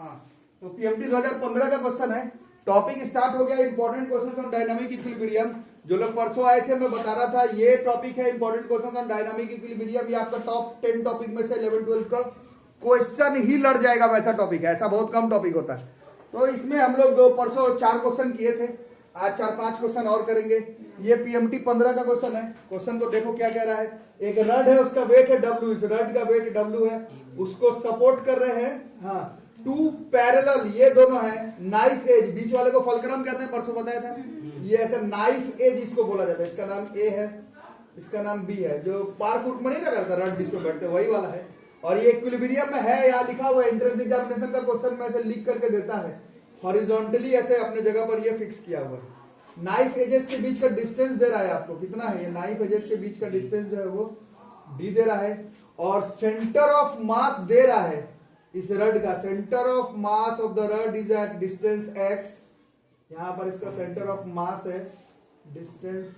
हाँ, तो पीएमटी 2015 का क्वेश्चन है। टॉपिक स्टार्ट हो गया, important question on dynamic equilibrium. जो लोग परसों आए थे मैं बता रहा था ये टॉपिक है important question on dynamic equilibrium. ये आपका टॉप 10 टॉपिक में से 11-12 का क्वेश्चन ही लड़ जाएगा, वैसा टॉपिक है। ऐसा बहुत कम टॉपिक होता है। तो इसमें हम लोग परसों 4 क्वेश्चन किए थे, आज 4-5 क्वेश्चन और करेंगे। ये पीएमटी 15 का क्वेश्चन है। क्वेश्चन को देखो क्या कह रहा है। एक रड है, उसका वेट है W, इस रड का वेट W है, उसको सपोर्ट कर रहे हैं हाँ 2 पैरेलल, ये दोनों है नाइफ एज, बीच वाले को फलक्रम कहते हैं, परसों बताया था। ये ऐसा नाइफ एज इसको बोला जाता है। इसका नाम A है, इसका नाम B है। जो पार्क उर्क में नहीं ना करता रड जिस पे बैठते वही वाला है। और ये इक्विलिब्रियम में है, यहाँ लिखा हुआ है। एंट्रेंस एग्जामिनेशन का क्वेश्चन में ऐसे लिख करके देता है, हॉरिजॉन्टली ऐसे अपने जगह पर ये फिक्स किया हुआ है। नाइफ एजेस के बीच का डिस्टेंस दे रहा है आपको, कितना है ये नाइफ एजेस के बीच का डिस्टेंस जो है वो D दे रहा है। और सेंटर ऑफ मास दे रहा है इस रड का। Centre of mass of the rod is at distance x। यहां पर इसका सेंटर ऑफ मास है, डिस्टेंस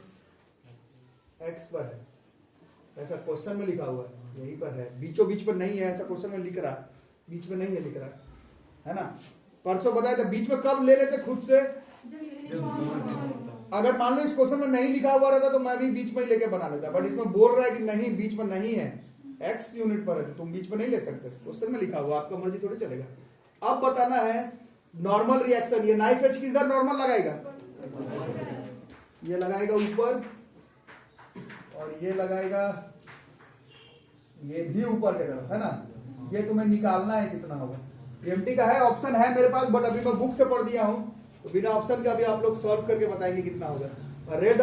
x पर है, ऐसा क्वेश्चन में लिखा हुआ है। यहीं पर है, बीचों बीच पर नहीं है, ऐसा क्वेश्चन में लिख रहा, बीच में नहीं है लिख रहा है ना। परसों बताया था बीच में कब ले लेते खुद से, अगर मान लो इस क्वेश्चन में नहीं लिखा हुआ रहता तो मैं भी बीच में ही लेके बना लेता, बट इसमें बोल रहा है कि नहीं बीच में नहीं है, x यूनिट पर है, तो तुम बीच में नहीं ले सकते। क्वेश्चन में लिखा हुआ, आपका मर्जी थोड़ी चलेगा। अब बताना है नॉर्मल रिएक्शन। ये नाइफ एज किधर नॉर्मल लगाएगा, ये लगाएगा ऊपर, और ये लगाएगा ये भी ऊपर की तरफ, है ना। ये तुम्हें निकालना है कितना होगा। पीएमटी का है, ऑप्शन है मेरे पास, बट अभी मैं बुक से पढ़ दिया हूं, तो बिना ऑप्शन के अभी आप लोग सॉल्व करके बताएंगे कितना होगा। रड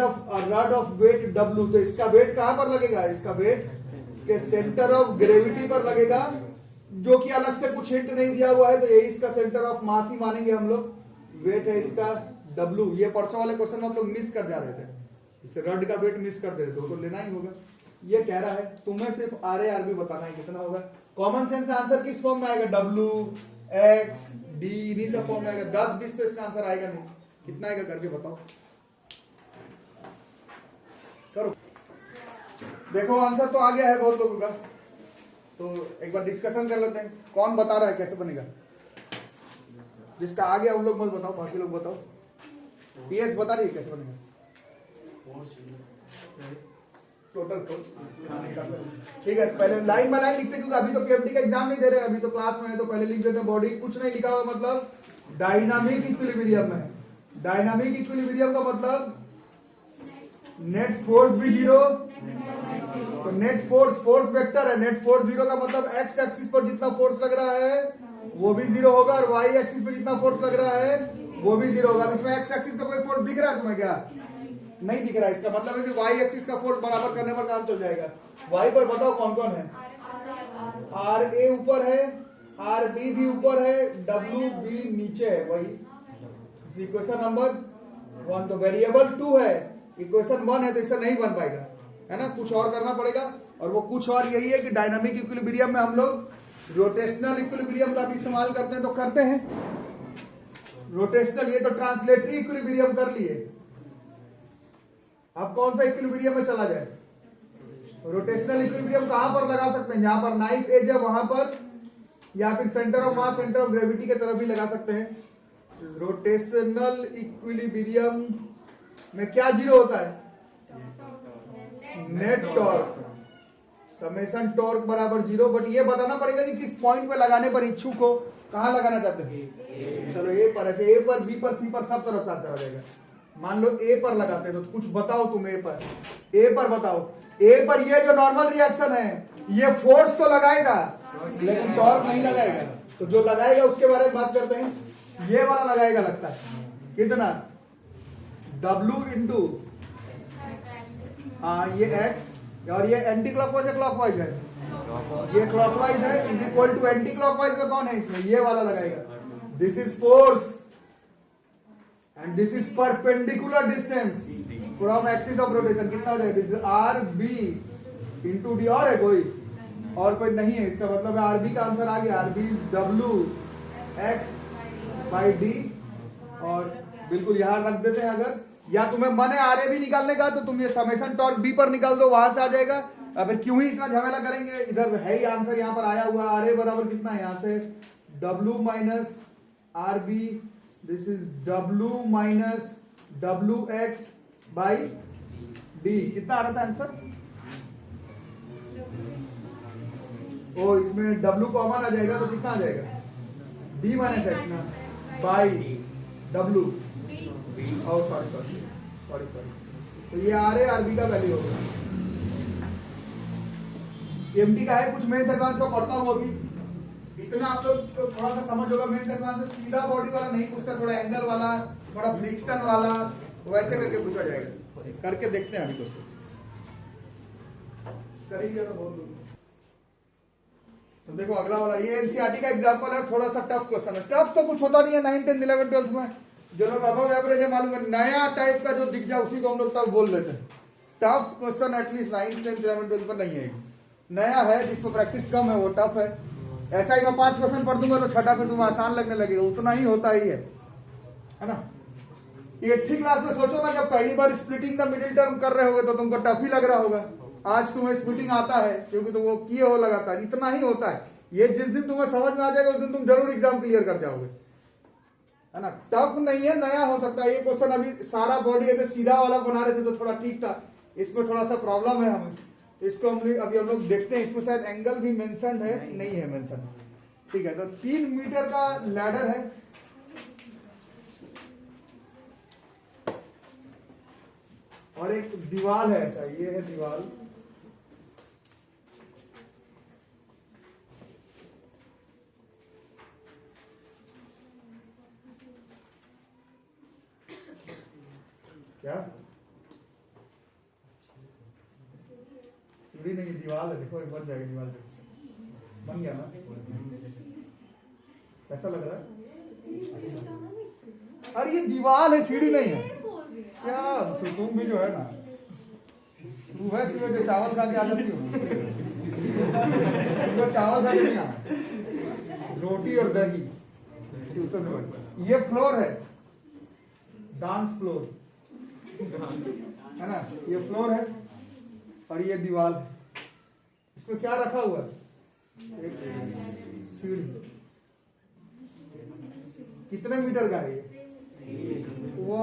ऑफ वेट W, तो इसका वेट कहां पर लगेगा, इसका वेट इसके सेंटर ऑफ ग्रेविटी पर लगेगा, जो कि अलग से कुछ हिंट नहीं दिया हुआ है, तो यही इसका सेंटर ऑफ मास ही मानेंगे हम लोग। वेट है इसका W। ये परसों वाले क्वेश्चन में आप लोग मिस कर जा रहे थे, इस रड का वेट मिस कर दे रहे थे, तो लेना ही होगा। ये कह रहा है तुम्हें सिर्फ RA बताना है कितना होगा। कॉमन सेंस आंसर किस फॉर्म में आएगा, W X D इन्हीं सब फॉर्म में आएगा। 10-20 तो इसका आंसर आएगा नहीं। कितना आएगा करके बताओ, करो। देखो आंसर तो आ गया है बहुत लोगों का, तो एक बार डिस्कशन कर लेते हैं। कौन बता रहा है कैसे बनेगा, जिसका आ गया उन लोग मत बताओ, बाकी लोग बताओ। PS बता रही है कैसे बनेगा, टोटल फोर्स। ठीक है, पहले लाइन बाय लाइन लिखते हैं, क्योंकि अभी तो पीएमटी का एग्जाम नहीं दे रहे हैं, अभी तो क्लास में है, तो पहले लिख देते हैं। बॉडी कुछ नहीं लिखा हुआ, मतलब डायनामिक इक्विलिब्रियम है। डायनामिक इक्विलिब्रियम का मतलब नेट फोर्स भी 0, तो नेट फोर्स वेक्टर है, नेट फोर्स 0 का मतलब x एक्सिस पर जितना फोर्स लग रहा है वो भी 0 होगा, और y एक्सिस पर जितना फोर्स लग रहा है वो भी 0 होगा। इसमें x एक्सिस पे कोई फोर्स दिख रहा है तुम्हें क्या, नहीं दिख रहा है। इसका मतलब है कि y एक्सिस का फोर्स बराबर करने पर काम चल जाएगा। y पर बताओ कौन कौन है, RA ऊपर है, RB भी ऊपर है, WB नीचे है। वही इक्वेशन नंबर 1, तो वेरिएबल 2 है, इक्वेशन 1 है, तो इससे नहीं बन पाएगा, है ना। कुछ और करना पड़ेगा, और वो कुछ और यही है कि डायनामिक इक्विलिब्रियम में हम लोग रोटेशनल इक्विलिब्रियम का भी इस्तेमाल करते हैं, तो करते हैं रोटेशनल। ये तो ट्रांसलेटरी इक्विलिब्रियम कर लिए। अब कौन सा इक्विलिब्रियम में चला जाए, रोटेशनल इक्विलिब्रियम कहां पर लगा सकते हैं, जहां पर नाइफ एज है वहां पर, या फिर centre of mass centre of gravity की तरफ भी लगा सकते हैं। रोटेशनल इक्विलिब्रियम में क्या 0 होता है, नेट टॉर्क, समेशन टॉर्क बराबर 0। बट ये बताना पड़ेगा कि किस पॉइंट पे लगाने पर इच्छुक हो, कहां लगाना चाहते हैं। चलो A पर, ऐसे A पर B पर C पर सब तरफ साथ चला जाएगा। मान लो A पर लगाते हैं, तो कुछ बताओ तुम A पर बताओ। A पर ये जो नॉर्मल रिएक्शन है ये फोर्स तो लगाएगा लेकिन टॉर्क नहीं लगाएगा, तो जो लगाएगा उसके बारे में बात करते हैं। ये वाला लगाएगा, लगता है कितना, W इंटू ये x, और ये एंटी क्लॉकवाइज है क्लॉकवाइज है, ये क्लॉकवाइज है, is equal to anticlockwise में कौन है, इसमें ये वाला लगाएगा। This is force and this is perpendicular distance from axis of rotation. कितना हो जाएगा, this is RB into D। और है कोई नहीं है, इसका मतलब है RB का आंसर आ गया। RB is W X by D, और बिल्कुल यहां रख देते हैं। अगर या तुम्हें मन है RA भी निकालने का, तो तुम ये समेशन टॉर्क B पर निकाल दो, वहां से आ जाएगा। अब क्यों ही इतना झमेला करेंगे, इधर है ही आंसर, यहाँ पर आया हुआ RA बराबर कितना है, यहाँ से W minus RB, this is W minus WX by D। कितना आ रहा था आंसर? ओ इसमें W कॉमन आ जाएगा तो कितना आ जाएगा? D माइनस एक्स ना बाई W। ओ सॉरी तो ये RB का वैल्यू होगा। MT का है, कुछ मेंस एडवांस का पढ़ता हूँ अभी, इतना आप लोग तो थोड़ा सा समझ होगा। मेंस एडवांस में सीधा बॉडी वाला नहीं पूछता, थोड़ा एंगल वाला, थोड़ा फ्रिक्शन वाला, वैसे करके पूछा जाएगा। करके देखते हैं अभी क्वेश्चन करेंगे तो बहुत दूर। तो देखो अगला वाला, ये एनसीईआरटी का एग्जांपल है, थोड़ा सा टफ क्वेश्चन है। टफ तो कुछ होता नहीं है 9, 10, 11, 12 में, जो लोग अबव एवरेज है मालूम है, नया टाइप का जो दिख जाए उसी को हम लोग टफ बोल देते हैं। टफ क्वेश्चन एटलीस्ट 9, 10, 11, 12 पर नहीं है। नया है जिसको प्रैक्टिस कम है वो टफ है। ऐसा ही मैं 5 क्वेश्चन पढ़ दूंगा तो छठा फिर तुम्हें आसान लगने लगेगा, उतना ही होता ही है ना। 8वीं क्लास में सोचो ना, जब पहली बार स्प्लिटिंग द मिडिल टर्म कर रहे होगे तो तुमको टफ ही लग रहा होगा। आज तुम्हें स्प्लिटिंग आता है क्योंकि तुम वो किए हो लगातार, इतना ही होता है। ये जिस दिन तुम्हें समझ में आ जाएगा उस दिन तुम जरूर एग्जाम क्लियर कर जाओगे, है ना। टफ नहीं है, नया हो सकता है। ये क्वेश्चन अभी सारा बॉडी ऐसे सीधा वाला बना रहे थे तो थोड़ा ठीक था, इसमें थोड़ा सा प्रॉब्लम है हमें। इसको अभी हम लोग देखते हैं। इसमें शायद एंगल भी मेंशन है, नहीं है मेंशन, ठीक है। तो 3 मीटर का लैडर है, और एक दीवार है ऐसा, ये है दीवार। क्या सीढ़ी नहीं, दीवार है। देखो एक बन जाएगी दीवार, बन गया ना। कैसा लग रहा है? अरे ये दीवार है, सीढ़ी नहीं है क्या? तुम भी जो है ना, सुबह सुबह जो चावल खा के आ जाती हो, तो चावल खा के नहीं आना, रोटी और दही ट्यूशन में। ये फ्लोर है, डांस फ्लोर है ना, ये फ्लोर है और ये दीवार है। इसमें क्या रखा हुआ है? एक सीढ़ी। कितने मीटर का है ये? वो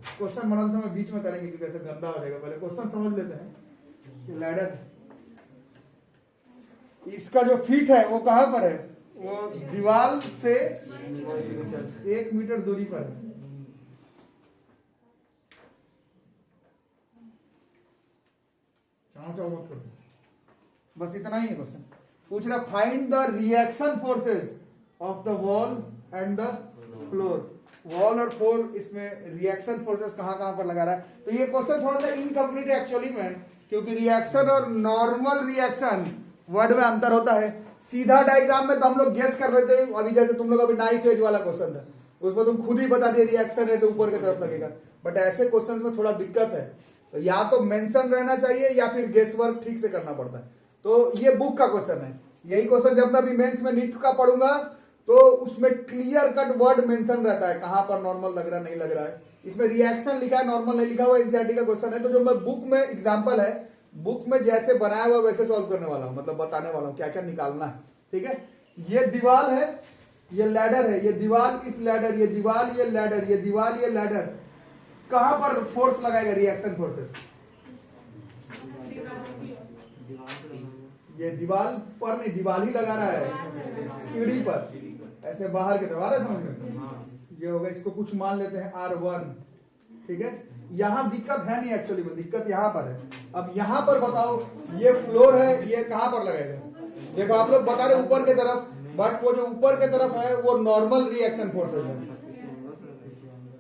क्वेश्चन बना था, मैं बीच में करेंगे क्योंकि ऐसे गंदा हो जाएगा। पहले क्वेश्चन समझ लेते हैं। ये लैडर, इसका जो फीट है वो कहां पर है? वो दीवार से 1 मीटर दूरी पर है। बस इतना ही है क्वेश्चन। पूछ रहा find the reaction forces of the wall and the floor. Wall और फ्लोर, इसमें रिएक्शन फोर्सेस कहां पर लगा रहा है। तो ये क्वेश्चन थोड़ा सा इनकम्प्लीट है एक्चुअली में, क्योंकि रिएक्शन और नॉर्मल रिएक्शन वर्ड में अंतर होता है। सीधा डायग्राम में तो हम लोग गेस कर रहे थे, अभी जैसे तुम लोग अभी नाइफ एज वाला क्वेश्चन था, उसमें तुम खुद ही बता दिए रिएक्शन ऐसे ऊपर की तरफ लगेगा। बट ऐसे क्वेश्चन में थोड़ा दिक्कत है, तो या तो मेंशन रहना चाहिए या फिर गेस वर्क ठीक से करना पड़ता है। तो ये बुक का क्वेश्चन है। यही क्वेश्चन जब मैं अभी मेंस में नीट का पढ़ूंगा तो उसमें क्लियर कट वर्ड मेंशन रहता है, कहां पर नॉर्मल लग रहा है, नहीं लग रहा है। इसमें रिएक्शन लिखा है, नॉर्मल नहीं लिखा हुआ। एनसीईआरटी का क्वेश्चन है, तो जो मैं बुक में एग्जांपल है, बुक में जैसे बनाया हुआ वैसे सॉल्व करने वाला हूं, मतलब बताने वाला हूं क्या क्या निकालना है, ठीक है। ये दीवार है, ये लैडर है, ये दीवार, इस लैडर, ये दीवार, ये लैडर, ये दीवार, ये लैडर। कहां पर फोर्स लगाएगा रिएक्शन फोर्सेस? ये दीवार पर नहीं, दीवार ही लगा रहा है, सीढ़ी पर, ऐसे बाहर की तरफ आ रहा है, समझ में? ये होगा, इसको कुछ मान लेते हैं R1, ठीक है। यहां दिक्कत है नहीं एक्चुअली में, दिक्कत यहां पर है। अब यहां पर बताओ, ये फ्लोर है, ये कहां पर लगेगा? देखो आप लोग बता रहे ऊपर की तरफ, बट वो जो ऊपर की तरफ है वो नॉर्मल रिएक्शन फोर्सेस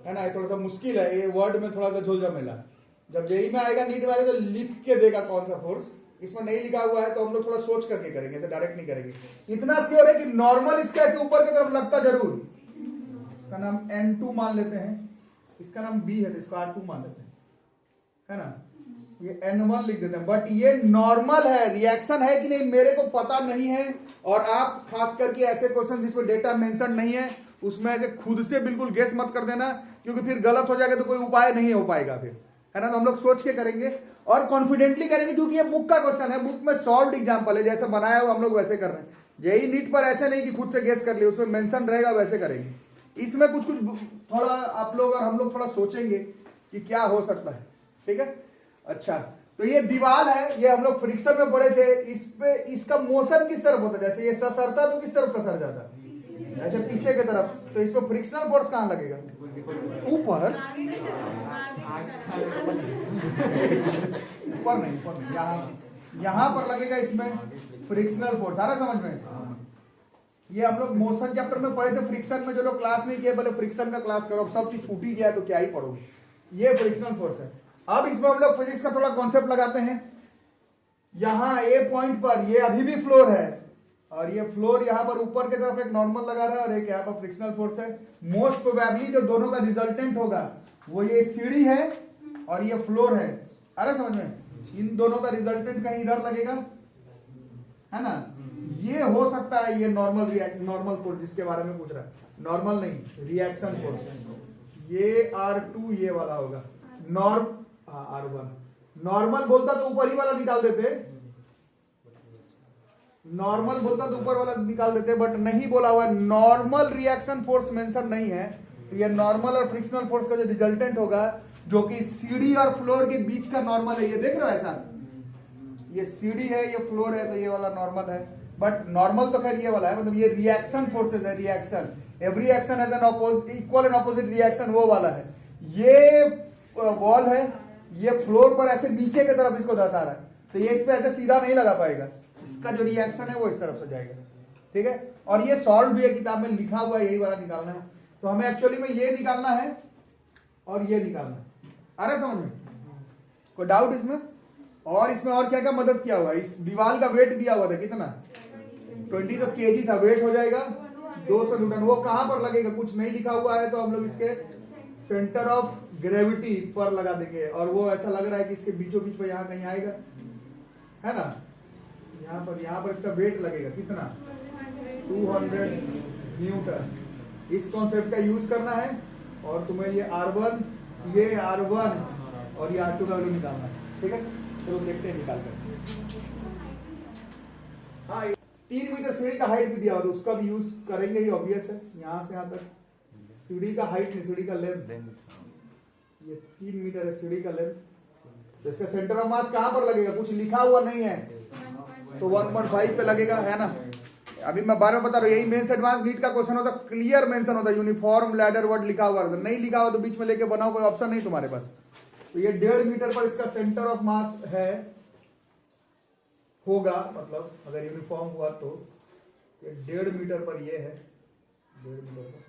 है ना। ये थोड़ा सा मुश्किल है, ये वर्ड में थोड़ा सा झोल झमेला। जब जेई में आएगा, नीट में आएगा तो लिख के देगा कौन सा फोर्स। इसमें नहीं लिखा हुआ है तो हम लोग थोड़ा सोच करके करेंगे, ऐसे डायरेक्ट नहीं करेंगे। इतना श्योर है कि नॉर्मल इसका ऐसे ऊपर की तरफ लगता जरूर। इसका नाम N2 मान लेते हैं, इसका नाम B है तो इसको R2 मान लेते हैं, है ना। ये N1 लिख देते हैं, बट ये नॉर्मल है, रिएक्शन है कि नहीं मेरे को पता नहीं है। और आप खास करके ऐसे क्वेश्चन जिसमें डेटा मेंशन नहीं है उसमें ऐसे खुद से बिल्कुल गेस मत कर देना, क्योंकि फिर गलत हो जाएगा तो कोई उपाय नहीं हो पाएगा फिर, है ना। तो हम लोग सोच के करेंगे और कॉन्फिडेंटली करेंगे, क्योंकि ये बुक का क्वेश्चन है, बुक में सॉल्व एग्जांपल है, जैसे बनाया हुआ हम लोग वैसे कर रहे हैं। यही नीट पर ऐसे नहीं कि खुद से गेस कर लिए, उसमें मेंशन रहेगा वैसे करेंगे। इसमें कुछ कुछ थोड़ा आप लोग और हम लोग थोड़ा सोचेंगे कि क्या हो सकता है, ठीक है। अच्छा, तो ये दीवार है, ये हम लोग फ्रिक्शन में पढ़े थे, इस पे इसका मोशन किस तरफ होता है, जैसे ये ससरता तो किस तरफ ससर जाता, ऐसे पीछे की तरफ, तो इसमें फ्रिक्शनल फोर्स कहाँ लगेगा, ऊपर, ऊपर नहीं, यहाँ पर लगेगा इसमें फ्रिक्शनल फोर्स। आ रहा समझ में? ये हम लोग मोशन चैप्टर में पढ़े थे, फ्रिक्शन में जो लोग क्लास नहीं किए बोले फ्रिक्शन का क्लास करो, अब सब चीज छूट ही गया तो क्या ही पढ़ोगे। ये फ्रिक्शनल फोर्स है। अब इसमें हम लोग फिजिक्स का थोड़ा कॉन्सेप्ट लगाते हैं। यहां ए पॉइंट पर ये अभी भी फ्लोर है, और ये फ्लोर यहां पर ऊपर की तरफ एक नॉर्मल लगा रहा है और एक यहाँ पर फ्रिक्शनल फोर्स है। मोस्ट प्रोबेबली जो दोनों का रिजल्टेंट होगा वो ये सीढ़ी है और ये फ्लोर है। आ रहा समझ में? इन दोनों का रिजल्टेंट कहीं इधर लगेगा, है ना। ये हो सकता है ये नॉर्मल फोर्स जिसके बारे में पूछ रहा है, नॉर्मल नहीं, रिएक्शन फोर्स। ये R2 ये वाला होगा, R1। नॉर्मल बोलता तो ऊपर ही वाला निकाल देते, नॉर्मल बोलता तो ऊपर वाला निकाल देते, बट नहीं बोला हुआ, नॉर्मल रिएक्शन फोर्स मेंशन नहीं है। तो ये नॉर्मल और फ्रिक्शनल फोर्स का जो रिजल्टेंट होगा, जो कि सीढ़ी और फ्लोर के बीच का नॉर्मल है, ये देख रहे हो ऐसा, ये सीढ़ी है, ये फ्लोर है, तो ये वाला नॉर्मल है। बट नॉर्मल तो खैर ये वाला है, मतलब ये रिएक्शन फोर्सेस है, reaction, every action has an equal and opposite reaction, वो वाला है। ये वॉल है, ये फ्लोर पर ऐसे नीचे की तरफ इसको धंसा रहा है, तो ये इस पे ऐसे सीधा नहीं लगा पाएगा, इसका जो रिएक्शन है वो इस तरफ से जाएगा, ठीक है। और ये सॉल्व भी है, किताब में लिखा हुआ है, यही वाला निकालना है। तो हमें एक्चुअली में ये निकालना है और ये निकालना है। आ रहा है समझ में? कोई डाउट इसमें? और इसमें और क्या क्या मदद किया हुआ है? इस दीवार का वेट दिया हुआ था कितना, 20 तो केजी था, वेट हो जाएगा 200 न्यूटन। वो कहां पर लगेगा, कुछ नहीं लिखा हुआ है, तो हम लोग इसके सेंटर ऑफ ग्रेविटी पर लगा देंगे, और वो ऐसा लग रहा है कि इसके बीचों बीच में यहाँ कहीं आएगा, है ना। यहाँ पर इसका वेट लगेगा कितना, 200 न्यूटन। इस कॉन्सेप्ट का यूज करना है, और तुम्हें ये R1, ये R1 और ये R2 का वैल्यू निकालना है, ठीक है। चलो देखते हैं निकाल कर। हाँ, 3 मीटर सीढ़ी का हाइट भी दिया हुआ, तो उसका भी यूज करेंगे ही, ऑब्वियस है। यहाँ से यहाँ तक सीढ़ी का हाइट नहीं, सीढ़ी का लेंथ, ये 3 मीटर है सीढ़ी का लेंथ। तो इसका सेंटर ऑफ मास कहां पर लगेगा, कुछ लिखा हुआ नहीं है, तो 1.5 पे लगेगा, है ना। अभी मैं बार बार बता रहा हूँ, यही मेंस एडवांस नीट का क्वेश्चन होता, क्लियर मेंशन होता, यूनिफॉर्म लैडर वर्ड लिखा हुआ रहता, नहीं लिखा हुआ तो बीच में लेके बनाओ, कोई ऑप्शन नहीं तुम्हारे पास। तो ये 1.5 मीटर पर इसका सेंटर ऑफ मास है, होगा, मतलब अगर यूनिफॉर्म हुआ तो ये 1.5 मीटर पर ये है, 1.5 मीटर पर।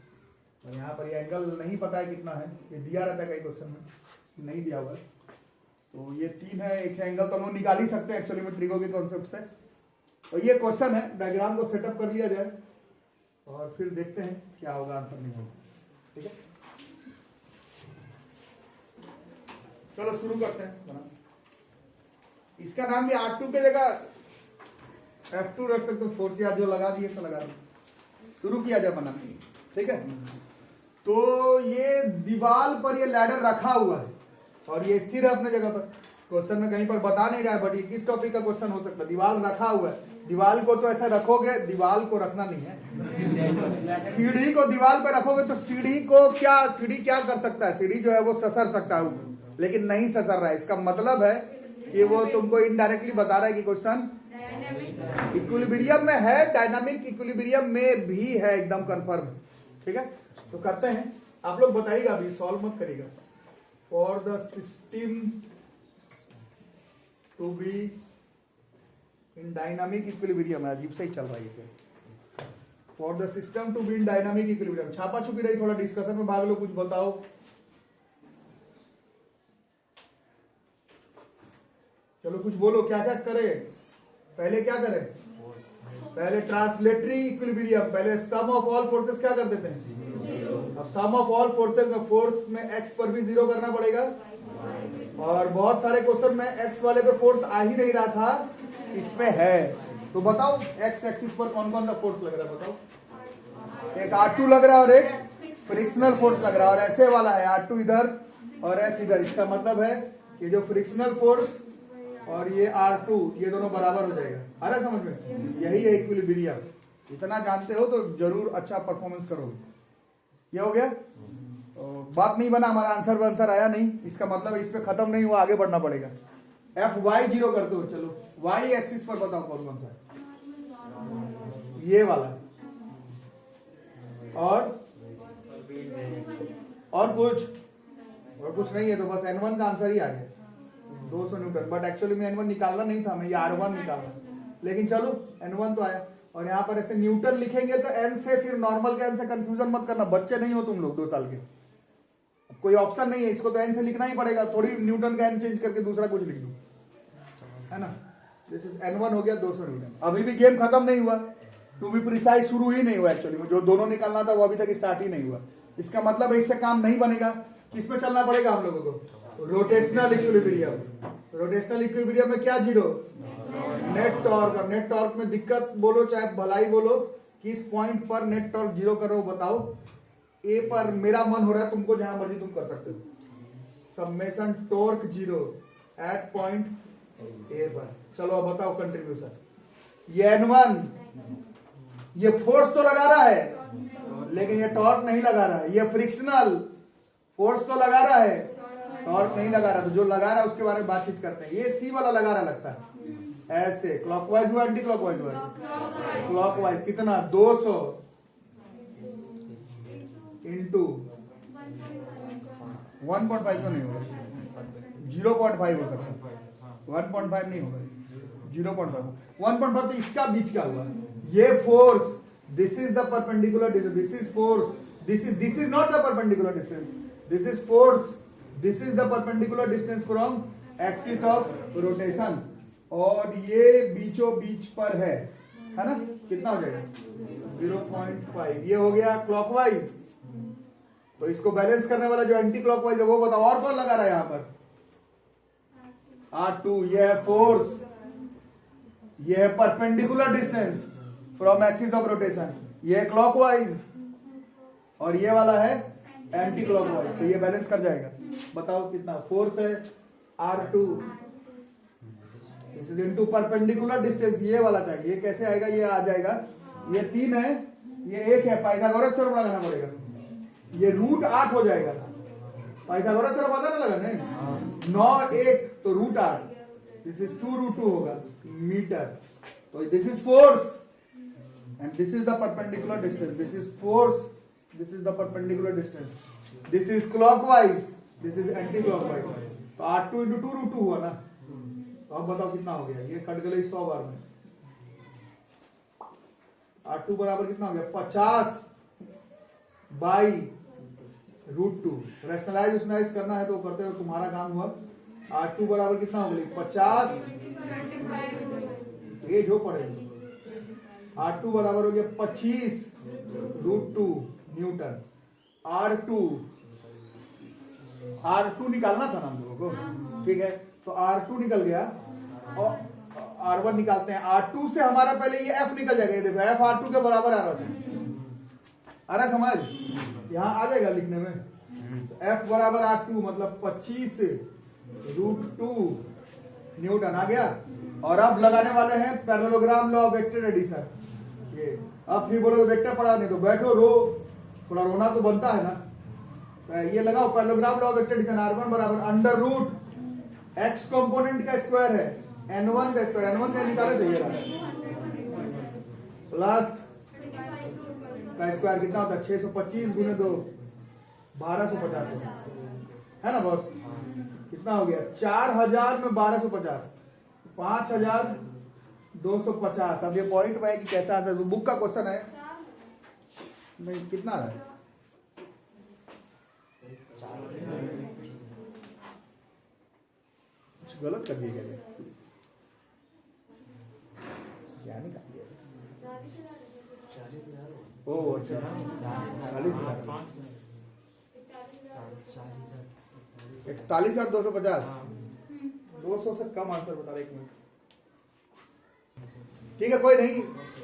और यहाँ पर ये एंगल नहीं पता है कितना है, ये दिया रहता है कई क्वेश्चन में, नहीं दिया हुआ है। तो ये 3 है, एक एंगल तो हम लोग निकाल ही सकते हैं एक्चुअली में ट्रिगो के कॉन्सेप्ट से। तो ये क्वेश्चन है, डायग्राम को सेटअप कर लिया जाए और फिर देखते हैं क्या होगा, आंसर नहीं होगा, ठीक है। चलो शुरू करते हैं। इसका नाम भी R2 के जगह F2 रख सकते हो, फोर्स या जो लगा दिए ऐसा लगा दो। शुरू किया जाए बनाने, ठीक है। तो ये दीवार पर ये लैडर रखा हुआ है और ये स्थिर है अपने जगह पर। क्वेश्चन में कहीं पर बता नहीं रहा है, बट ये किस टॉपिक का क्वेश्चन हो सकता है। दीवार रखा हुआ है, दीवार को तो ऐसा रखोगे, दीवार को रखना नहीं है, सीढ़ी को दीवार पर रखोगे तो सीढ़ी क्या कर सकता है, सीढ़ी जो है वो ससर सकता है, लेकिन नहीं ससर रहा है। इसका मतलब है कि वो तुमको इनडायरेक्टली बता रहा है कि क्वेश्चन इक्विलिब्रियम में है, डायनामिक इक्विलिब्रियम में भी है, एकदम कंफर्म, ठीक है। तो करते हैं, आप लोग बताइएगा, अभी सॉल्व मत करिएगा। For the system to be in dynamic equilibrium, अजीब से ही चल रहा है ये। For the system to be in dynamic equilibrium, छापा छुपी रही, थोड़ा डिस्कशन में भाग लो, कुछ बताओ। चलो कुछ बोलो, क्या क्या करें, पहले क्या करें, पहले ट्रांसलेटरी इक्विलिब्रियम, पहले सम ऑफ ऑल फोर्सेस क्या कर देते हैं, अब सम ऑफ ऑल फोर्सेस में फोर्स में एक्स पर भी 0 करना पड़ेगा, और बहुत सारे क्वेश्चन में एक्स वाले पे फोर्स आ ही नहीं रहा था, इसमें है। तो बताओ एक्स एक्सिस पर कौन कौन सा फोर्स लग रहा है, बताओ। एक R2 लग रहा है और एक फ्रिक्शनल फोर्स लग रहा है, और ऐसे वाला है R2 इधर और F इधर। इसका मतलब है ये जो फ्रिक्शनल फोर्स और ये R2, ये दोनों बराबर हो जाएगा। आ रहा है समझ में? यही है इक्विलिब्रियम। इतना जानते हो तो जरूर अच्छा परफॉर्मेंस करोगे। ये हो गया, बात नहीं बना, हमारा आंसर आया नहीं, इसका मतलब इस पे खत्म नहीं हुआ, आगे बढ़ना पड़ेगा। एफ वाई जीरो करते हो, चलो वाई एक्सिस पर बताओ कौन कौन सा, ये वाला और कुछ नहीं है, तो बस N1 का आंसर ही आ गया 200 न्यूटन। बट एक्चुअली में N1 निकालना नहीं था, मैं ये R1 निकालना, लेकिन चलो N1 तो आया। और यहाँ पर ऐसे न्यूटन लिखेंगे तो N से फिर नॉर्मल का N से कंफ्यूजन मत करना, बच्चे नहीं हो तुम लोग 2 साल के, कोई ऑप्शन नहीं है, इसको तो N से लिखना ही पड़ेगा, थोड़ी न्यूटन का N चेंज करके दूसरा कुछ लिख दो, है ना। दिस इज N1 हो गया 200 न्यूटन। अभी भी गेम खत्म नहीं हुआ, टू बी प्रिसाइज शुरू ही नहीं हुआ एक्चुअली, जो दोनों निकालना था वो अभी तक स्टार्ट ही नहीं हुआ। इसका मतलब इससे काम नहीं बनेगा, किसमें चलना पड़ेगा हम लोगों को, रोटेशनल इक्विलिब्रियम। रोटेशनल इक्विलिब्रियम में क्या zero, net torque. Net torque में दिक्कत बोलो चाहे भलाई बोलो, किस पॉइंट पर नेट टॉर्क जीरो करो बताओ। ए पर मेरा मन हो रहा है, तुमको जहां मर्जी तुम कर सकते हो, summation torque zero at point A पर। चलो अब बताओ कंट्रीब्यूशन। ये N1 ये फोर्स तो लगा रहा है लेकिन ये टॉर्क नहीं लगा रहा है, ये फ्रिक्शनल फोर्स तो लगा रहा है, टॉर्क नहीं लगा रहा। तो जो लगा रहा है उसके बारे में बातचीत करते हैं। ये सी वाला लगा रहा लगता है, ऐसे क्लॉकवाइज हुआ एंटी क्लॉकवाइज हुआ, क्लॉकवाइज कितना 200 इंटू 1.5 तो नहीं होगा, 0.5 हो सकता है, 1.5 नहीं होगा, 0.5 1.5 तो इसका बीच का हुआ। ये force, this is the perpendicular distance, this is force, this is not the perpendicular distance, this is force, this is the perpendicular distance from axis of rotation, और ये बीचों बीच पर है ना। कितना हो जाएगा 0.5। ये हो गया क्लॉकवाइज। तो इसको बैलेंस करने वाला जो एंटी क्लॉकवाइज है वो बताओ, और कौन लगा रहा है यहाँ पर, R2। ये है फोर्स, ये है perpendicular distance from axis of rotation, ये है क्लॉकवाइज, और ये वाला है एंटी क्लॉकवाइज। तो ये बैलेंस कर जाएगा। बताओ कितना फोर्स है R2, this is into perpendicular distance, ये वाला चाहिए। ये कैसे आएगा, ये आ जाएगा, ये 3 है, ये 1 है, पाइथागोरस थ्योरम लगाना पड़ेगा, ये √8 हो जाएगा। पाइथागोरस थ्योरम पता ना लगा नहीं, 9 1 तो √8, दिस इज 2√2 होगा मीटर। तो this is force and this is the perpendicular distance, this is force, this is the perpendicular distance, this is clockwise, this is anti clockwise. तो 8 इंटू 2√2 हुआ ना। तो अब बताओ कितना हो गया, ये कट गई 100 बार में। 8 बराबर कितना हो गया 50 बाई √2। रैशनलाइज उसनाइज करना है तो करते हो, तुम्हारा काम हुआ। 8 बराबर कितना हो गया 50, ये जो पड़ेगा 8 बराबर हो गया 25 √2 न्यूटन। R2 निकालना था ना हम लोगों को, ठीक है। तो R2 निकल गया और R1 निकालते हैं। R2 से हमारा पहले ये F निकल जाएगा, ये देखो F R2 के बराबर आ रहा था, आ रहा समझ, यहां आ जाएगा लिखने में। F बराबर R2 मतलब 25 √2 न्यूटन आ गया। और अब लगाने वाले हैं parallelogram law of vector addition. ये अब फिर बोलो वेक्टर पढ़ा नहीं तो बैठो रो, थोड़ा रोना तो बनता है ना। ये लगाओ parallelogram law of vector addition. R1 बराबर अंडर रूट x कंपोनेंट का स्क्वायर है N1 का स्क्वायर, N1 का निकाले चाहिए, प्लस का स्क्वायर कितना होता है 625 गुने 2 1250 है ना बॉस। कितना हो गया 4000 में 1250 5250। अब ये पॉइंट में है कि कैसा आंसर, बुक का क्वेश्चन है नहीं, कितना है कुछ गलत कर दिया गया, क्या नहीं कर दिया, ओ अच्छा 41,250, 200 से कम आंसर बता रहे। 1 मिनट, ठीक है कोई नहीं,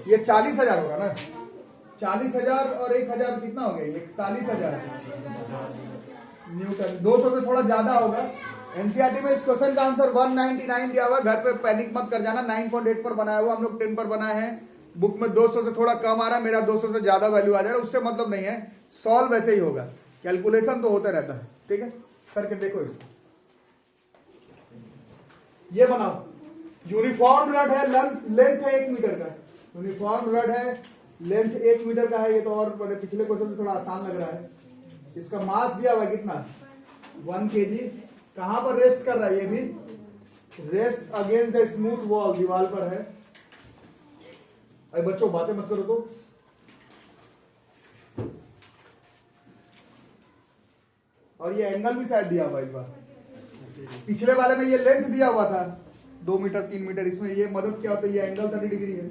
ये 40,000 होगा ना। 40,000 और 1,000 कितना हो गया, 41,000 न्यूटन। 200 से थोड़ा ज्यादा होगा। एनसीईआरटी में इस क्वेश्चन का आंसर 199 दिया हुआ। घर पे पैनिक मत कर जाना, 9.8 पर बनाया हुआ, हम लोग 10 पर बनाए हैं। बुक में 200 से थोड़ा कम आ रहा है, मेरा 200 से ज्यादा वैल्यू आ जा रहा है, उससे मतलब नहीं है, सॉल्व वैसे ही होगा, कैलकुलेशन तो होता रहता है। ठीक है, करके देखो इसको। ये बनाओ, यूनिफॉर्म रड है, लेंथ है 1 मीटर का, यूनिफॉर्म रड है, लेंथ 1 मीटर का है। ये तो और पिछले क्वेश्चन से थोड़ा आसान लग रहा है। इसका मास दिया हुआ कितना, 1 kg। कहां पर रेस्ट कर रहा है, ये भी rest against the smooth wall, दीवार पर है। अरे बच्चों बातें मत करो तो। और ये एंगल भी शायद दिया हुआ इस बार, पिछले वाले में ये लेंथ दिया हुआ था 2 मीटर 3 मीटर, इसमें ये मदद क्या होता है, ये एंगल 30 डिग्री है,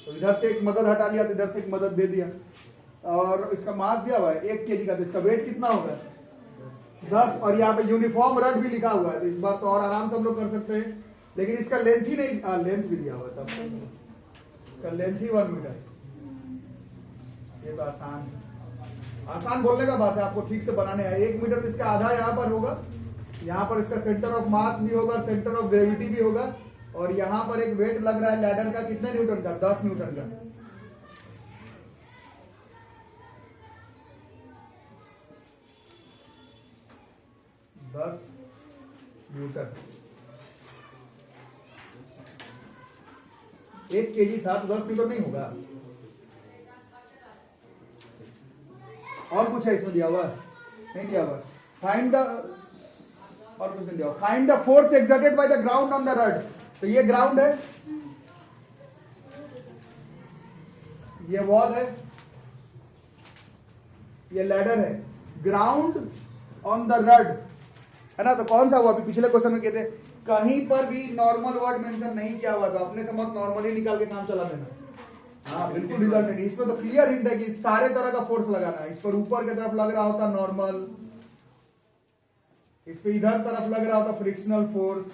तो इधर से एक मदद हटा दिया तो इधर से एक मदद दे दिया। और इसका मास दिया हुआ है 1 kg का, तो इसका वेट कितना होगा 10। और यहाँ पे यूनिफॉर्म रड भी लिखा हुआ है, तो इस बार तो और आराम से हम लोग कर सकते हैं। लेकिन इसका लेंथ ही नहीं, लेंथ भी दिया हुआ तब इसका लेंथ ही 1 मीटर। ये तो आसान बोलने का बात है, आपको ठीक से बनाने है। 1 मीटर तो इसका आधा यहाँ पर होगा, यहाँ पर इसका सेंटर ऑफ मास भी होगा, सेंटर ऑफ ग्रेविटी भी होगा, और यहाँ पर एक वेट लग रहा है लैडर का, कितने न्यूटन का, 10 न्यूटन का। न्यूटन 1 kg था तो 10 न्यूटन नहीं होगा। और कुछ है इसमें दिया हुआ, नहीं दिया हुआ। फाइंड द, और कुछ नहीं दिया हुआ। Find the force exerted by the ground on the rod. तो ये ग्राउंड है, ये वॉल है, ये लैडर है। ग्राउंड ऑन द रड है ना, तो कौन सा हुआ, अभी पिछले क्वेश्चन में कहते कहीं पर भी नॉर्मल वर्ड मेंशन नहीं किया हुआ, तो अपने से मत नॉर्मली निकाल के काम चला देना। हाँ बिल्कुल रिजल्टेंट, इसमें तो क्लियर हिंट है कि सारे तरह का फोर्स लगाना है। इस पर ऊपर की तरफ लग रहा होता नॉर्मल, इस पे इधर तरफ लग रहा होता फ्रिक्शनल फोर्स,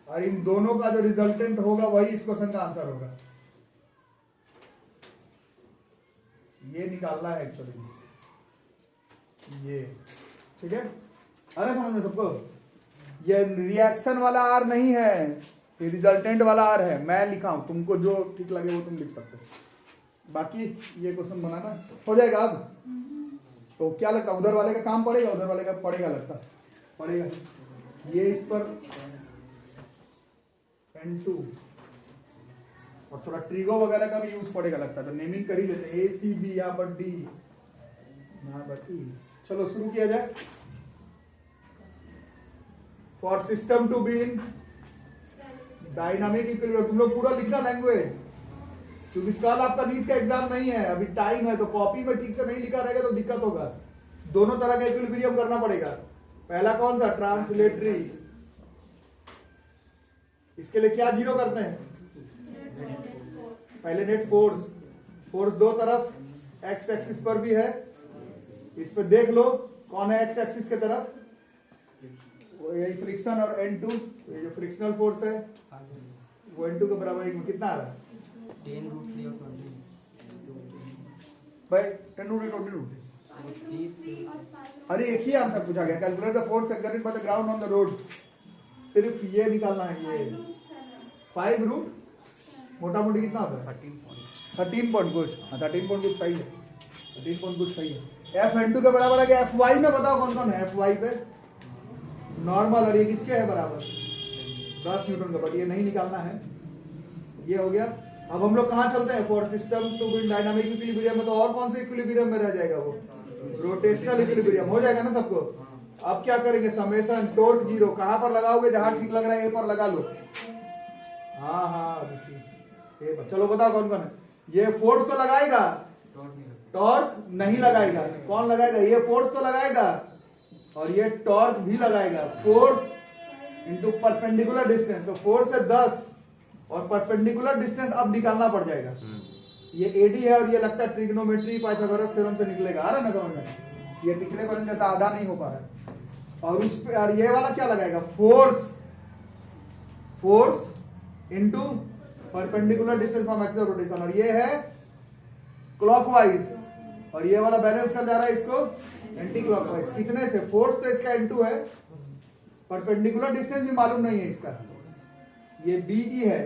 और इन दोनों का जो रिजल्टेंट होगा वही इस क्वेश्चन का आंसर होगा। ये निकालना है एक्चुअली, ये ठीक है। अरे समझ में सबको, ये रिएक्शन वाला आर नहीं है, ये रिजल्टेंट वाला आर है। मैं लिखा हूं, तुमको जो ठीक लगे वो तुम लिख सकते हो। बाकी ये क्वेश्चन बनाना हो जाएगा। अब तो क्या लगता है, उधर वाले का काम पड़ेगा, उधर वाले का पड़ेगा, लगता पड़ेगा। ये इस पर N2 और थोड़ा ट्रिगो वगैरह का भी यूज पड़ेगा लगता है, तो नेमिंग कर ही लेते हैं। ACB यहाँ पर D, यहाँ पर E। चलो शुरू किया जाए। For system to be in dynamic equilibrium, तुम लोग पूरा लिखना लैंग्वेज, क्योंकि कल आपका नीट का एग्जाम नहीं है, अभी टाइम है, तो कॉपी में ठीक से नहीं लिखा रहेगा तो दिक्कत होगा। दोनों तरह का इक्विलिब्रियम करना पड़ेगा। पहला कौन सा, ट्रांसलेटरी। इसके लिए क्या जीरो करते हैं, पहले नेट फोर्स। फोर्स दो तरफ एक्स एक्सिस पर भी है, इस पे देख लो कौन है एक्स एक्सिस के तरफ, यही फ्रिक्शन। और N2, ये जो फ्रिक्शनल फोर्स है वो N2 के बराबर है। कितना आ रहा है, 10√3 भाई 10√20। अरे एक ही आंसर पूछा गया, calculate the force exerted by the ground on the road. सिर्फ ये निकालना है, ये 5 मोटा मोटी कितना होता है, 13 पॉइंट कुछ। हाँ 13 पॉइंट कुछ सही है, 13 पॉइंट कुछ सही है। F_N2 के बराबर आ गया। Fy में बताओ कौन कौन है, Fy पे नॉर्मल, और ये किसके है बराबर 10 न्यूटन का, बट ये नहीं निकालना है। ये हो गया। अब हम लोग कहाँ चलते हैं, for system to be dynamic equilibrium में, तो और कौन से इक्विलिब्रियम में रह जाएगा, वो रोटेशनल इक्विलिब्रियम हो जाएगा ना सबको। अब क्या करेंगे, समेशन टॉर्क जीरो। कहां पर लगाओगे, जहां ठीक लग रहा है ए पर लगा लो। हाँ हाँ ए पर, चलो बताओ कौन कौन है। ये फोर्स तो लगाएगा, टॉर्क नहीं लगाएगा। कौन लगाएगा, ये फोर्स तो लगाएगा और ये टॉर्क भी लगाएगा। फोर्स इंटू परपेंडिकुलर डिस्टेंस, तो फोर्स है 10 और परपेंडिकुलर डिस्टेंस अब निकालना पड़ जाएगा। ये AD है और ये लगता है ट्रिग्नोमेट्री पाइथागोरस थ्योरम से निकलेगा। आ रहा है ना समझ में, ये पिछले क्वेश्चन जैसा आधा नहीं हो पा रहा है। और उस पे, और ये वाला क्या लगाएगा, force into perpendicular distance from axis of rotation, और ये है क्लॉकवाइज, और ये वाला बैलेंस कर जा रहा है इसको एंटी क्लॉकवाइज। कितने से, फोर्स तो इसका N2 है, परपेंडिकुलर डिस्टेंस भी मालूम नहीं है इसका, ये BE है,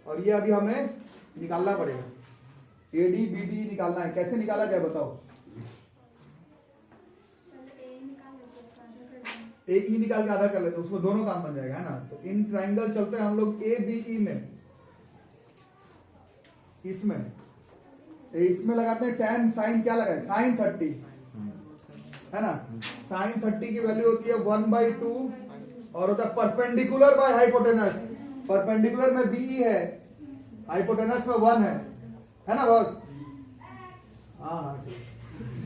और ये अभी हमें निकालना पड़ेगा, एडी बीडी निकालना है। कैसे निकाला जाए बताओ? ए ई निकाल के आधा कर लेते, उसमें दोनों काम बन जाएगा, है ना। तो इन ट्राइंगल चलते हैं हम लोग ए बी ई में, इसमें लगाते हैं tan साइन, क्या लगाए साइन 30, है ना। साइन 30 की वैल्यू होती है 1/2 और होता है परपेंडिकुलर बाय हाइपोटेनस। परपेंडिकुलर में बीई है, हाइपोटेनस में 1 है ना बॉस? हाँ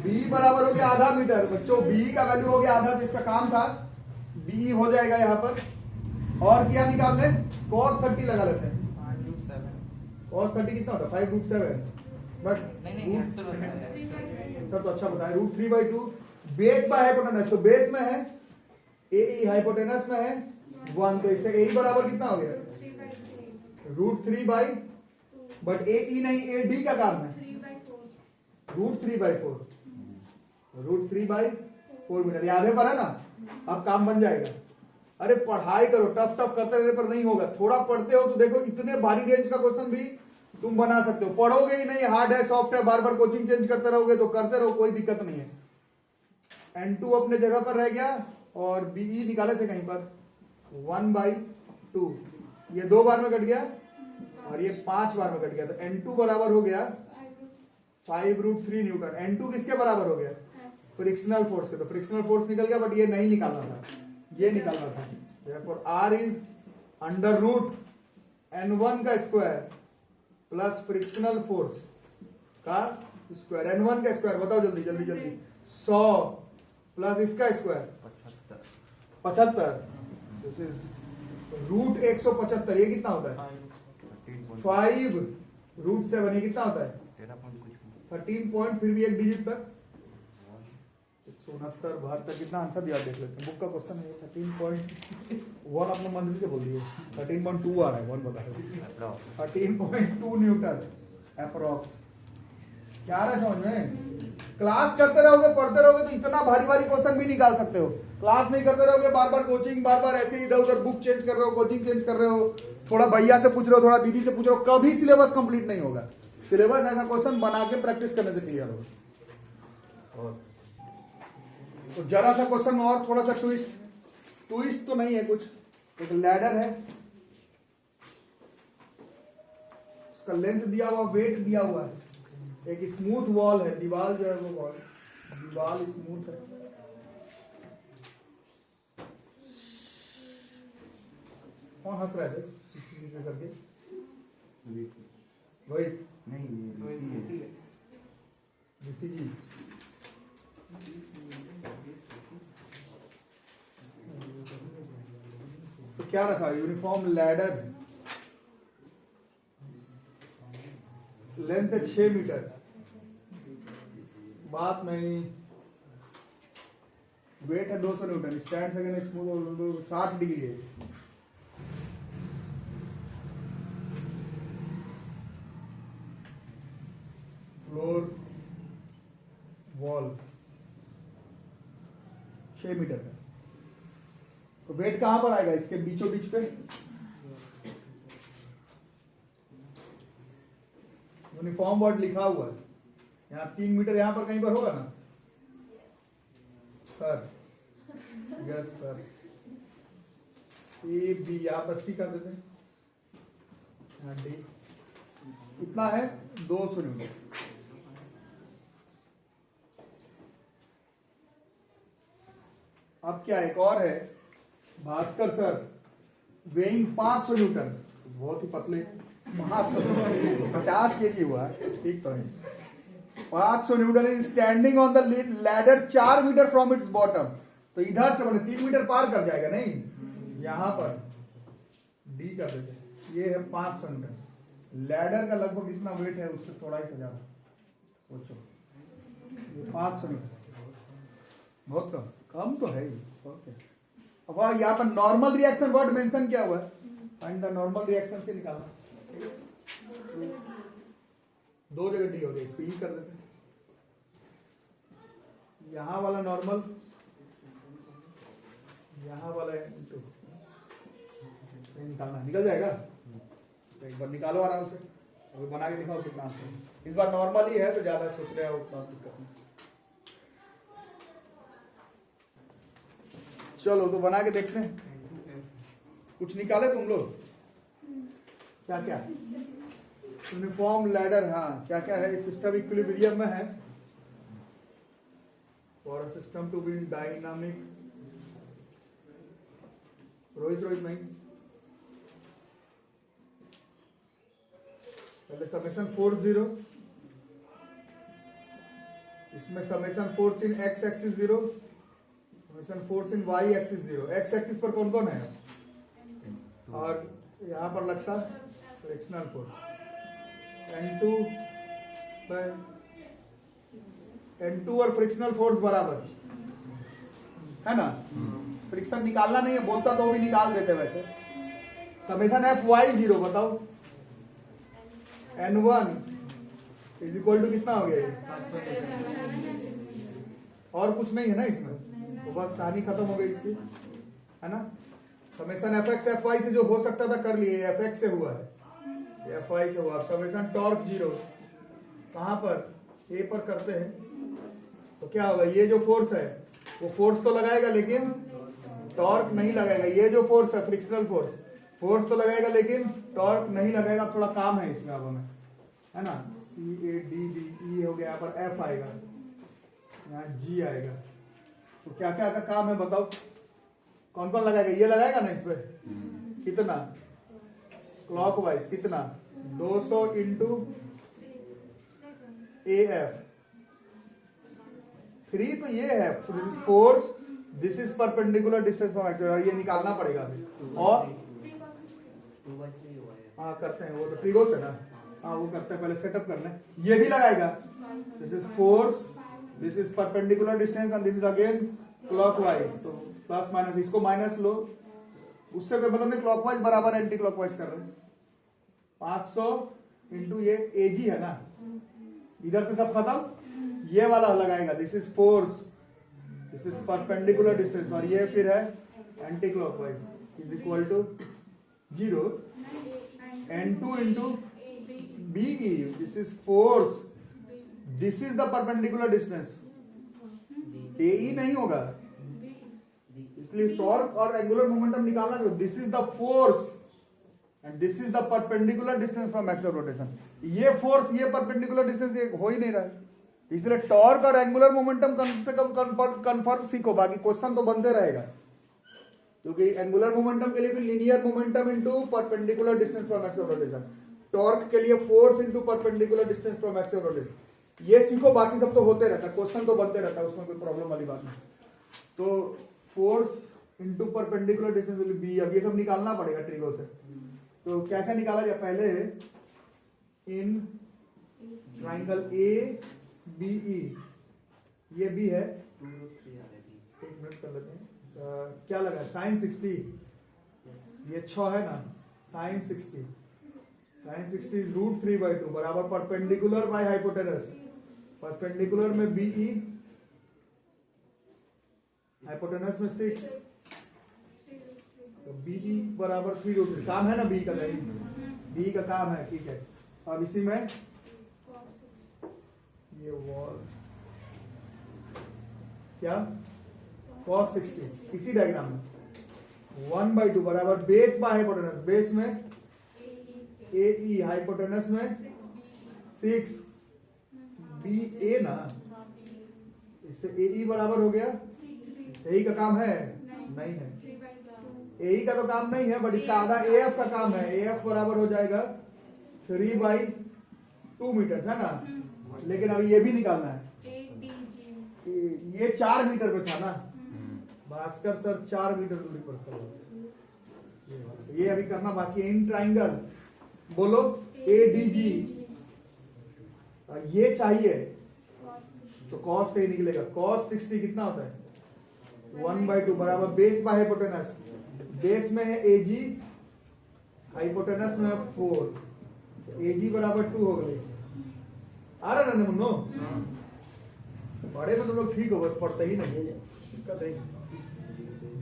बी बराबर हो गया आधा मीटर बच्चों, बी का वैल्यू हो गया आधा, जिसका काम था बी हो जाएगा यहाँ पर। और क्या निकाल लें? cos 30 लगा लेते हैं। cos 30 कितना होता है? 5√7, बट सर तो अच्छा बताया, √3/2 बेस बाय हाइपोटेनस, तो बेस में है ए हाइपोटेनस में है 1, तो इससे ए बराबर कितना हो गया? √3/, बट ए नहीं, ए डी का काम है √3/4, √3/4 मीटर, ये आधे पर है ना। अब काम बन जाएगा। अरे पढ़ाई करो, टफ करते रहने पर नहीं होगा, थोड़ा पढ़ते हो तो देखो इतने भारी रेंज का क्वेश्चन भी तुम बना सकते हो। पढ़ोगे ही नहीं, हार्ड है सॉफ्ट है, बार बार कोचिंग चेंज करते रहोगे तो करते रहो, कोई दिक्कत नहीं है। N2 अपने जगह पर रह गया और BE निकाले थे कहीं पर 1/2, ये 2 बार में कट गया और ये 5 बार में कट गया, तो N2 बराबर हो गया 5√3 न्यूटन। N2 किसके बराबर हो गया? फ्रिक्शनल फोर्स के, तो फ्रिक्शनल फोर्स निकल गया, बट ये नहीं निकालना था, ये निकालना था। therefore R इज √N1 का स्क्वायर प्लस फ्रिक्शनल फोर्स का स्क्वायर। N1 का स्क्वायर बताओ जल्दी 100 प्लस इसका स्क्वायर 75, दिस इज √175, ये कितना होता है? 5√7, ये कितना होता है? 13 पॉइंट, फिर भी एक डिजिट तक 169 72, कितना आंसर दिया देख लेते हैं, बुक का क्वेश्चन है। 13.1 आपने मंथली से बोल दिए, 13.2 आ रहा है, 1 बता रहे, 13.2 न्यूटन अप्रोक्स। क्या आ रहा है समझ में? क्लास करते रहोगे, पढ़ते रहोगे तो इतना भारी भारी क्वेश्चन भी निकाल सकते हो। क्लास नहीं करते रहोगे, बार बार कोचिंग, बार बार ऐसे इधर उधर बुक चेंज कर रहे हो, कोचिंग चेंज कर रहे हो, थोड़ा भैया से पूछ रहे हो, थोड़ा दीदी से पूछ रहे हो, कभी सिलेबस कंप्लीट नहीं होगा। सिलेबस ऐसा क्वेश्चन बना के प्रैक्टिस करने से क्लियर होगा। और तो जरा सा क्वेश्चन में और थोड़ा सा ट्विस्ट तो नहीं है कुछ, एक लैडर है, उसका लेंथ दिया हुआ, वेट दिया हुआ है, एक स्मूथ वॉल है, दीवार जो है वो वॉल, दीवार स्मूथ है, कौन हंस रहा है सर करके? रोहित नहीं, ऋषि जी। तो क्या रखा? यूनिफॉर्म लैडर, लेंथ है 6 मीटर, बात नहीं, वेट है 200 Newton, stand second smooth 60 degree है। फ्लोर वॉल 6 मीटर का, तो वेट कहां पर आएगा? इसके बीचों बीच पे यूनिफॉर्म वर्ड लिखा हुआ है, यहाँ 3 मीटर यहाँ पर कहीं पर होगा ना sir? Yes sir. A B आप 80 कर देते हैं, यहाँ डी कितना है? 200 न्यूटन। अब क्या एक और है, भास्कर सर, वेइंग 500 न्यूटन, बहुत ही पतले, 50 केजी हुआ, ठीक तो है। 500 newton is standing on the ladder 4 metre from its bottom, तो इधर से मैंने 3 मीटर पार कर जाएगा, नहीं यहां पर डी कर देते। ये है 500 न्यूटन, लैडर का लगभग इतना वेट है, उससे थोड़ा ही सा ज्यादा, सोचो 500 न्यूटन, बहुत कम, कम तो है ही। ओके, अब यहाँ पर नॉर्मल रिएक्शन वर्ड मेंशन किया हुआ है, फाइंड द नॉर्मल रिएक्शन से निकालना, 2 जगह डी हो गया, इसको ई कर देते हैं। यहां वाला नॉर्मल, यहां वाला इनटू, निकालना, निकल जाएगा। एक बार निकालो आराम से, अभी बना के दिखाओ कितना आंसर है। इस बार नॉर्मल ही है तो ज्यादा सोच रहे हो उतना दिक्कत नहीं। चलो तो बना के देखते हैं। कुछ निकाले तुम लोग? क्या क्या? यूनिफॉर्म लैडर, हाँ क्या क्या है? सिस्टम इक्विलिब्रियम में है। For a system to be dynamic, Rohit नहीं, पहले समेशन फोर्स 0, इसमें summation force in X axis 0, summation force in Y axis 0। X axis पर कौन कौन है और यहां पर लगता फ्रिक्शनल फोर्स N2 और फ्रिक्शनल फोर्स बराबर है ना। फ्रिक्शन निकालना नहीं है, बोलता तो भी निकाल देते वैसे। समेशन एफ वाई 0 बताओ, N1 इज इक्वल टू कितना हो गया ये? और कुछ नहीं है ना इसमें, तो बस कहानी खत्म हो गई इसकी, है ना। Summation F X F Y से जो हो सकता था कर लिए, एफ एक्स से हुआ है, एफ वाई से हुआ। समेशन टॉर्क 0 कहां पर? ए पर करते हैं तो क्या होगा? ये जो फोर्स है वो फोर्स तो लगाएगा लेकिन टॉर्क नहीं लगाएगा। ये जो फोर्स है फ्रिक्शनल फोर्स तो लगाएगा लेकिन टॉर्क नहीं लगाएगा। थोड़ा काम है इसमें अब हमें, है ना। CADD हो गया, यहाँ पर F आएगा, यहाँ G आएगा। तो क्या क्या का काम है बताओ? कौन कौन लगाएगा? ये लगाएगा ना इस पे, कितना? क्लॉकवाइज कितना? 200 इंटू AF 3, तो ये है force, this is perpendicular distance from x, और ये निकालना पड़ेगा अभी। और हाँ करते हैं, वो तो ट्रिगोस है ना, हाँ वो करते हैं, पहले सेटअप कर लें। ये भी लगाएगा, this is force, this is perpendicular distance and this is again clockwise. तो प्लस माइनस, इसको माइनस लो, उससे कोई मतलब नहीं, क्लॉकवाइज बराबर एंटी क्लॉकवाइज कर रहे हैं। 500 इंटू ये AG है ना, इधर से सब खत्म, ये वाला लगाएगा, this is force, this is perpendicular distance, और ये फिर है anticlockwise is equal to 0 N2 into BE, this is force, this is the perpendicular distance, AE नहीं होगा, इसलिए टॉर्क और एंगुलर मोमेंटम निकालना चाहिए। This is the force and this is the perpendicular distance from axis of rotation. ये force, ये perpendicular distance, ये हो ही नहीं रहा है, इसलिए टॉर्क और एंगुलर मोमेंटम कम से कम कन्फर्म सीखो, बाकी क्वेश्चन तो बनते रहेगा, क्योंकि एंगुलर मोमेंटम के लिए भी linear momentum into perpendicular distance from axis of rotation, torque के लिए force into perpendicular distance from axis of rotation. ये सीखो, बाकी सब तो होते रहता है, क्वेश्चन तो बनते रहता है, उसमें कोई प्रॉब्लम वाली बात नहीं। तो force into perpendicular distance will be, अब ये सब निकालना पड़ेगा ट्रिगो से। तो क्या क्या निकाला जाए? पहले इन ट्राइंगल ABE, ये B है, एक मिनट कर लेते हैं, क्या लगा? साइन 60, ये 6 है ना, साइन 60 इज √3/2 बराबर परपेंडिकुलर बाय हाइपोटेनस। परपेंडिकुलर में BE, हाइपोटेनस में 6, तो BE बराबर 3√3। काम है ना B का, नहीं B का काम है, ठीक है। अब इसी में ये वॉल क्या cos 60, इसी डायग्राम में 1/2 बराबर बेस बाय हाइपोटेनस, बेस में AE, हाइपोटेनस में 6 BA ना, इससे AE बराबर हो गया। AE का काम है? नहीं है, AE का तो काम नहीं है, बट इसका आधा AF का काम है। AF बराबर हो जाएगा 3/2 मीटर, है ना। लेकिन अभी ये भी निकालना है, ये 4 मीटर पे था ना, भास्कर सर 4 मीटर दूरी पर था, ये अभी करना बाकी है। इन ट्राइंगल बोलो ADG, ये चाहिए तो cos से ही निकलेगा। cos 60 कितना होता है? 1/2 बराबर बेस बाय हाइपोटेनस, बेस में है AG, हाइपोटेनस में है 4, AG बराबर 2 हो गई। आ रहा ना मुन्नो? बड़े में तुम लोग ठीक हो, बस पढ़ते ही नहीं, दिक्कत है।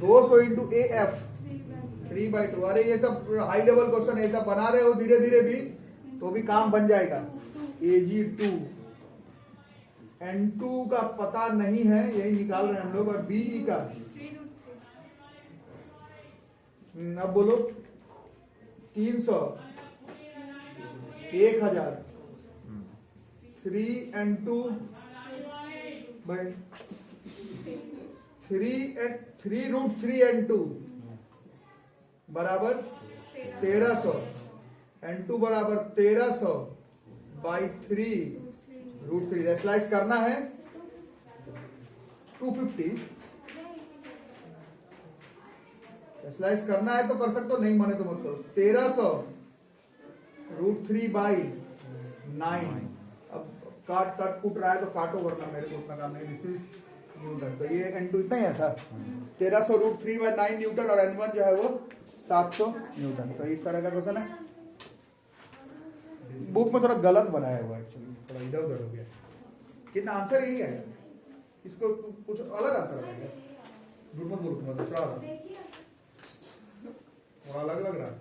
200 इंटू AF 3/2। अरे ये सब हाई लेवल क्वेश्चन ऐसा बना रहे हो धीरे धीरे भी तो भी काम बन जाएगा। Ag2 N2 का पता नहीं है, यही निकाल रहे हैं हम लोग। और BE का अब बोलो 300 1000 3N2 बाय 3√3N2 बराबर 1300, N2 बराबर 1300 बाई 3√3। रेस्लाइज करना है 250, रेस्लाइज करना है तो कर सकते हो, नहीं माने तो मत करो। 1300√3 बाई 9। अब काट कूट रहा है तो काटो, वरना मेरे को उतना काम नहीं। दिस इज न्यूटन, तो ये N2 इतना ही था 1300√3 बाई 9 न्यूटन, और N1 जो है वो 700 न्यूटन। तो इस तरह का क्वेश्चन है। बुक में थोड़ा गलत बनाया हुआ है, एक्चुअली थोड़ा इधर उधर हो गया। कितना आंसर यही है, इसको कुछ अलग आंसर आएगा। झूठ मत बोलो, तुम्हारा दूसरा थोड़ा अलग लग रहा है।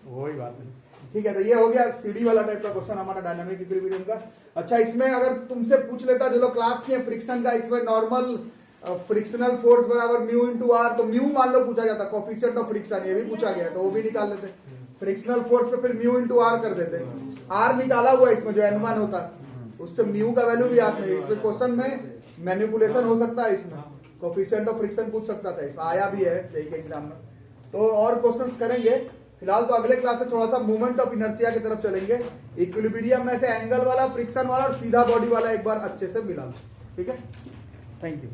वही बात है। ठीक है, तो ये हो गया सीडी वाला टाइप का क्वेश्चन हमारा डायनामिक इक्विलिब्रियम का। अच्छा, इसमें अगर तुमसे पूछ लेता जो लोग क्लास किए फ्रिक्शन का, इसमें नॉर्मल फ्रिक्शनल फोर्स बराबर म्यू इंटू आर, तो म्यू मान लो पूछा जाता, कोफिशिएंट ऑफ फ्रिक्शन ये भी पूछा गया, तो वो भी निकाल लेते। फ्रिक्शनल फोर्स पे फिर म्यू इंटू आर कर देते। आर निकाला हुआ इसमें जो N1 होता, उससे म्यू का वैल्यू भी याद नहीं। इसमें क्वेश्चन में मैनिपुलेशन हो सकता है, इसमें कोफिशिएंट ऑफ फ्रिक्शन पूछ सकता था, इसमें आया भी है जेईई के एग्जाम में। तो और क्वेश्चंस करेंगे। फिलहाल तो अगले क्लास से थोड़ा सा मूवमेंट ऑफ इनर्शिया की तरफ चलेंगे। इक्विलिब्रियम में से एंगल वाला, फ्रिक्शन वाला और सीधा बॉडी वाला एक बार अच्छे से मिला लो। ठीक है, थैंक यू।